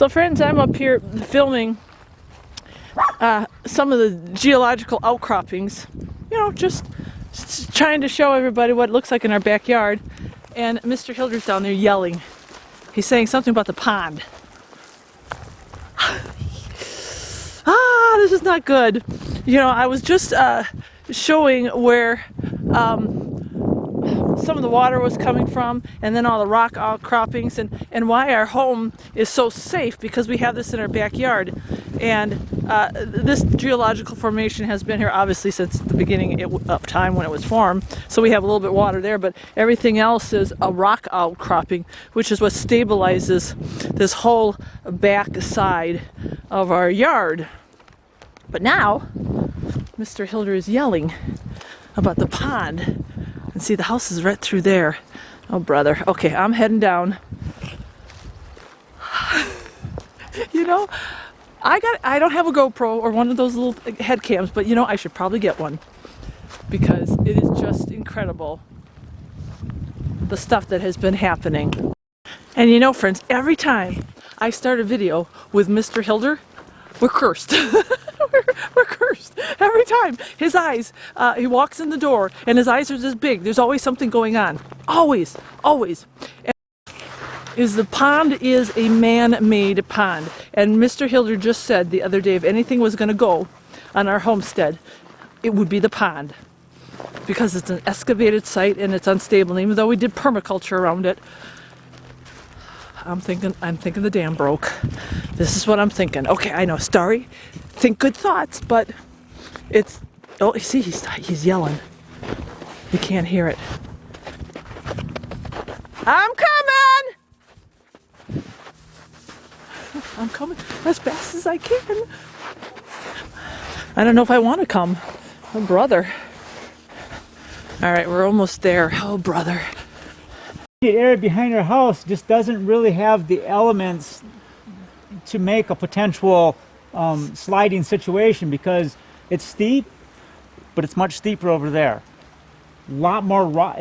So friends, I'm up here filming some of the geological outcroppings, you know, just trying to show everybody what it looks like in our backyard. And Mr. Hilder's down there yelling. He's saying something about the pond. This is not good. You know, I was just showing where some of the water was coming from, and then all the rock outcroppings, and why our home is so safe, because we have this in our backyard. And this geological formation has been here obviously since the beginning of time when it was formed, so we have a little bit of water there, but everything else is a rock outcropping, which is what stabilizes this whole back side of our yard. But now Mr. Hilder is yelling about the pond. And see, the house is right through there. Oh, brother. Okay, I'm heading down. You know, I don't have a GoPro or one of those little head cams, but you know, I should probably get one, because it is just incredible, the stuff that has been happening. And you know, friends, every time I start a video with Mr. Hilder, we're cursed. We're cursed every time. His eyes, he walks in the door and his eyes are this big. There's always something going on. Always, always. And the pond is a man-made pond. And Mr. Hilder just said the other day, if anything was going to go on our homestead, it would be the pond. Because it's an excavated site and it's unstable. And even though we did permaculture around it, I'm thinking the dam broke. This is what I'm thinking. Okay, I know, Starry, think good thoughts, but it's, oh, see, he's yelling. You can't hear it. I'm coming! I'm coming as fast as I can. I don't know if I want to come. Oh, brother. All right, we're almost there. Oh, brother. The area behind our house just doesn't really have the elements to make a potential sliding situation, because it's steep, but it's much steeper over there. A lot more rock.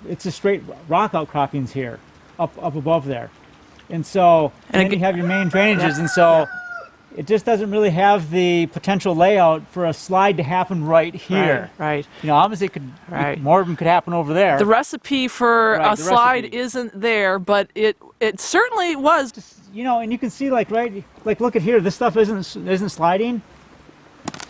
It's a straight rock outcroppings here, up above there, and so then you have your main drainages, and so it just doesn't really have the potential layout for a slide to happen right here. Right. You know, obviously more of them could happen over there. The recipe for a slide isn't there, but it certainly was. You know, and you can see, like look at here. This stuff isn't sliding,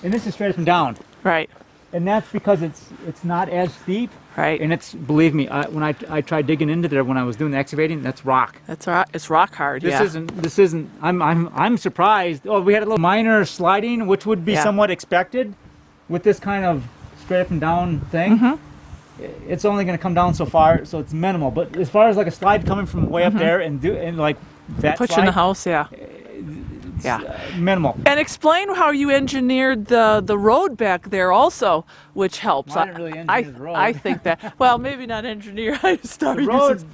and this is straight up and down. Right. And that's because it's not as steep. Right. And it's, believe me, when I tried digging into there when I was doing the excavating, that's rock. It's rock hard. This isn't. I'm surprised. Oh, we had a little minor sliding, which would be somewhat expected with this kind of straight up and down thing. Mm-hmm. It's only going to come down so far, so it's minimal. But as far as like a slide coming from way up there and like that put slide, you in the house, minimal. And explain how you engineered the road back there also, which helps. Well, I didn't really engineer the road. I think that, well, maybe not engineer. The road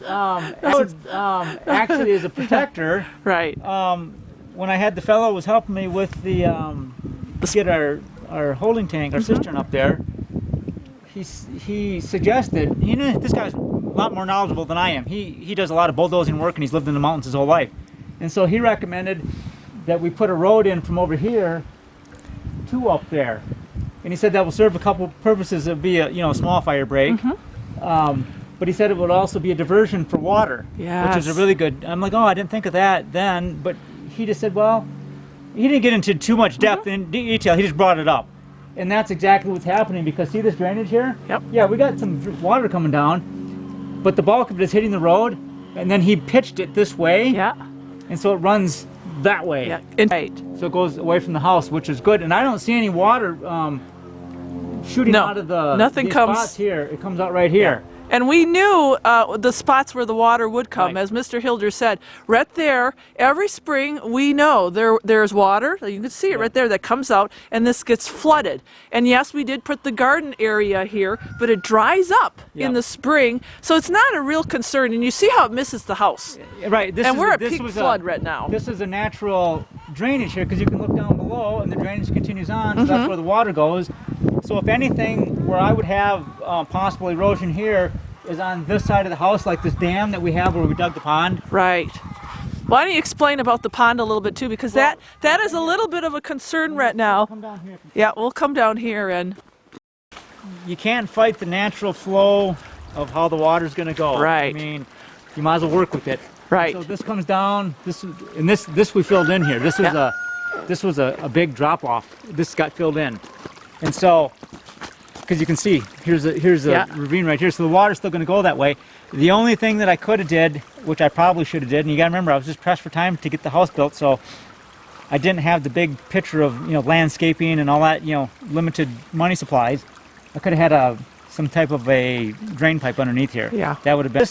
actually is a protector. Right. When I had the fellow was helping me with the get our holding tank, our cistern up there, he suggested, you know, this guy's a lot more knowledgeable than I am. He does a lot of bulldozing work, and he's lived in the mountains his whole life. And so he recommended that we put a road in from over here to up there. And he said that will serve a couple purposes. It would be a small fire break. Mm-hmm. But he said it would also be a diversion for water, which is a really good. I'm like, oh, I didn't think of that then. But he just said, well, he didn't get into too much depth in detail. He just brought it up. And that's exactly what's happening, because see this drainage here? Yep. Yeah, we got some water coming down, but the bulk of it is hitting the road, and then he pitched it this way. Yeah. And so it runs that way. Yeah. Right. So it goes away from the house, which is good. And I don't see any water shooting out of these spots here. It comes out right here. Yeah. And we knew the spots where the water would come, right. As Mr. Hilder said, right there, every spring we know there's water, you can see it right there, that comes out, and this gets flooded. And yes, we did put the garden area here, but it dries up in the spring, so it's not a real concern. And you see how it misses the house. Right. We're at peak flood right now. This is a natural drainage here, because you can look down below, and the drainage continues on, so that's where the water goes. So if anything, where I would have possible erosion here is on this side of the house, like this dam that we have where we dug the pond. Right. Why don't you explain about the pond a little bit too, because that is a little bit of a concern right now. Come down here. Yeah, we'll come down here and You can't fight the natural flow of how the water's going to go. Right. I mean, you might as well work with it. right. So this comes down. This we filled in here. This was a big drop off. This got filled in, and so because you can see here's a ravine right here. So the water's still going to go that way. The only thing that I could have did, which I probably should have did, and you got to remember I was just pressed for time to get the house built, so I didn't have the big picture of landscaping and all that limited money supplies. I could have had some type of a drain pipe underneath here. Yeah. That would have been.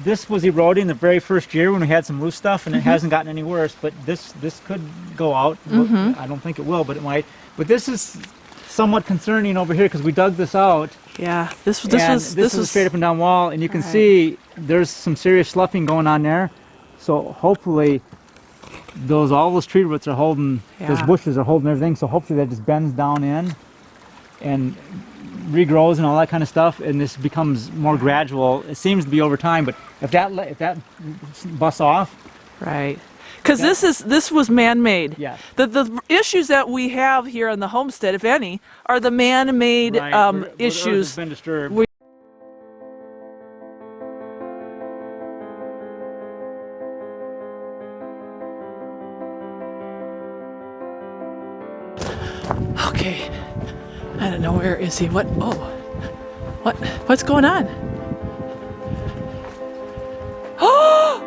This was eroding the very first year when we had some loose stuff, and it hasn't gotten any worse. But this could go out. I don't think it will, but it might. But this is somewhat concerning over here because we dug this out. Yeah, this was a straight up and down wall, and you can see there's some serious sloughing going on there. So hopefully, all those tree roots are holding. Those bushes are holding everything. So hopefully that just bends down in, and regrows and all that kind of stuff, and this becomes more gradual. It seems to be over time, but if that busts off, right. Because this was man-made. Yes. The issues that we have here on the homestead, if any, are the man-made where the earth issues. has been disturbed. Okay. I don't know, where is he? What? Oh. What's going on? Oh!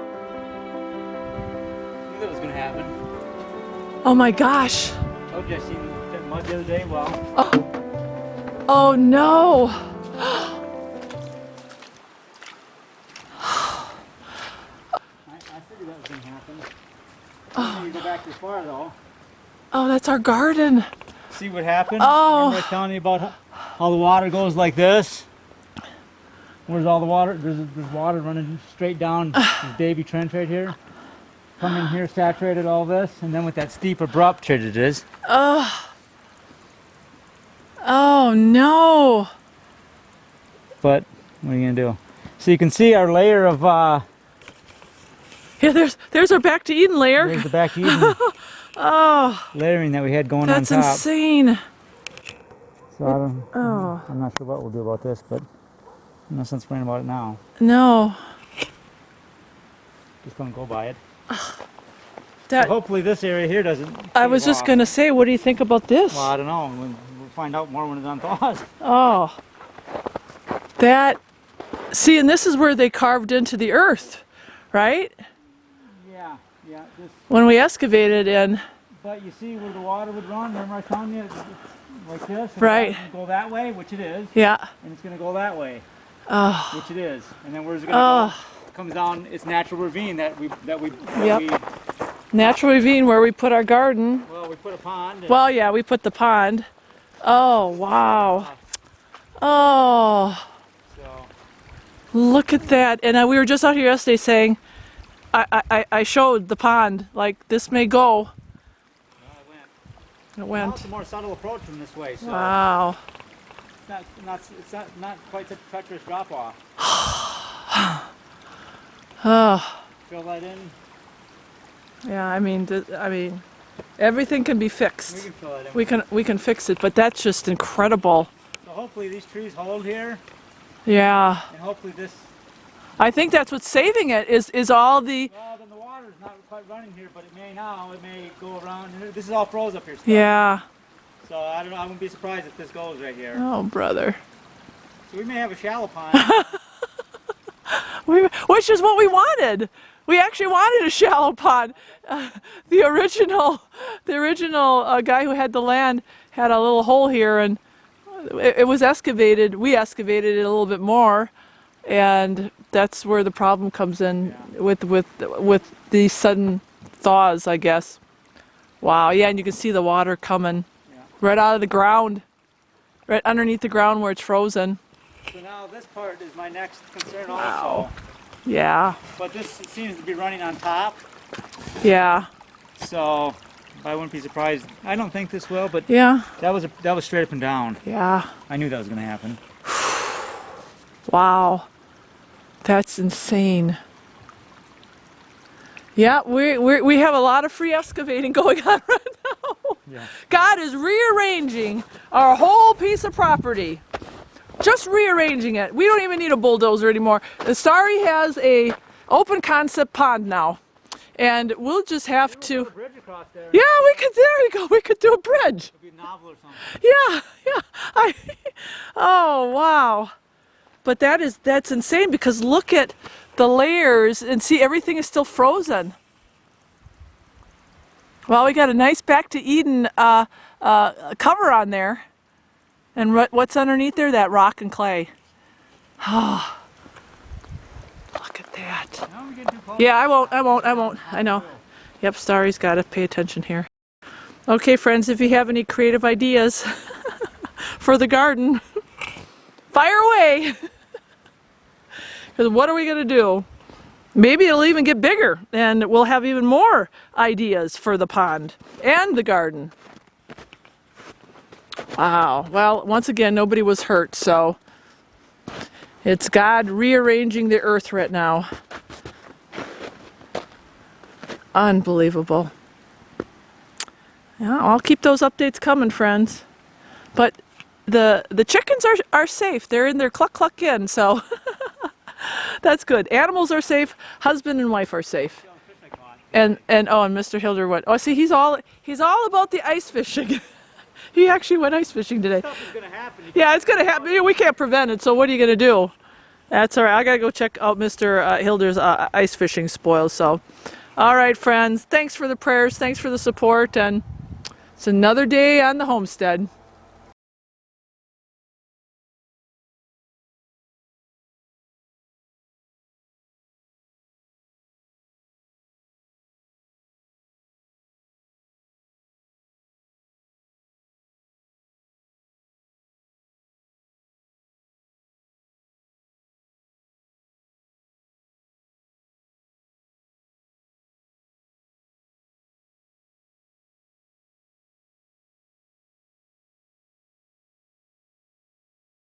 Knew that was going to happen. Oh my gosh. Oh, I seen that mud the other day. Well, Oh no. I figured that was going to happen. I didn't need to go back this far though. Oh, that's our garden. See what happened? Oh. Remember I was telling you about how the water goes like this? Where's all the water? There's water running straight down this Davy Trench right here. Come in here, saturated all this, and then with that steep abrupt change it is. Oh no. But what are you gonna do? So you can see our layer of Yeah, there's our back to Eden layer. there's the back even layering that we had going That's on top. insane. So I'm not sure what we'll do about this, but no sense worrying about it now. No. Just don't go by it. That So hopefully this area here doesn't. I was just gonna say, what do you think about this? Well, I don't know. We'll find out more when it's unthawed. Oh. See, and this is where they carved into the earth, right? Yeah. This. When we excavated in. But you see where the water would run? Remember I told you it's like this? And Right. It's going to go that way, which it is. Yeah. And it's going to go that way, Oh. which it is. And then where's it going to go? It comes down its natural ravine that we Natural ravine where we put our garden. we put a pond. And Well, yeah, we put the pond. Oh, wow. Oh, so look at that. And we were just out here yesterday saying, I showed the pond, like, this may go. It Now went. it's a more subtle approach from this way. So Wow. it's not quite such a treacherous drop off. Oh, Fill that in. yeah, I mean, everything can be We fixed. can fill that in. We can fix it, but that's just incredible. So hopefully these trees hold here, Yeah. and hopefully this. I think that's what's saving it is all the, Well, then the water's not quite running here, but it may now. It may go around. This is all froze up here still. yeah. So I don't know. I wouldn't be surprised if this goes right here. Oh, brother. So we may have a shallow pond. Which is what we wanted. We actually wanted a shallow pond. The original guy who had the land had a little hole here, and it was excavated. We excavated it a little bit more, and that's where the problem comes in with these sudden thaws, I guess. Wow, yeah, and you can see the water coming right out of the ground, right underneath the ground where it's frozen. So now this part is my next concern Wow. also. Yeah, But this seems to be running on top, yeah, so I wouldn't be surprised. I don't think this will, but yeah, that was straight up and down. yeah. I knew that was going to happen. Wow, that's insane. Yeah, we have a lot of free excavating going on right now. Yeah. God is rearranging our whole piece of property. Just rearranging it. We don't even need a bulldozer anymore. The Starry has a open concept pond now. And we'll just have to... Put a bridge across there. Yeah, we could, there you go, we could do a bridge. It'd be a novel or something. Yeah. Oh, wow. But that's insane because look at the layers and see everything is still frozen. Well, we got a nice Back to Eden cover on there. And what's underneath there? That rock and clay. Oh, look at that. Yeah, I won't. I know. Yep, Starry's got to pay attention here. Okay, friends, if you have any creative ideas for the garden, fire away. Because what are we going to do? Maybe it'll even get bigger and we'll have even more ideas for the pond and the garden. Wow. Well, once again, nobody was hurt, so it's God rearranging the earth right now. Unbelievable. Yeah, I'll keep those updates coming, friends. But the chickens are safe. They're in their cluck in, so that's good. Animals are safe. Husband and wife are safe. And Mr. Hilder went. Oh, see, he's all about the ice fishing. He actually went ice fishing today. Stuff is gonna happen. Yeah, it's gonna happen. We can't prevent it. So what are you gonna do? That's all right. I gotta go check out Mr. Hilder's ice fishing spoils. So, all right, friends. Thanks for the prayers. Thanks for the support. And it's another day on the homestead.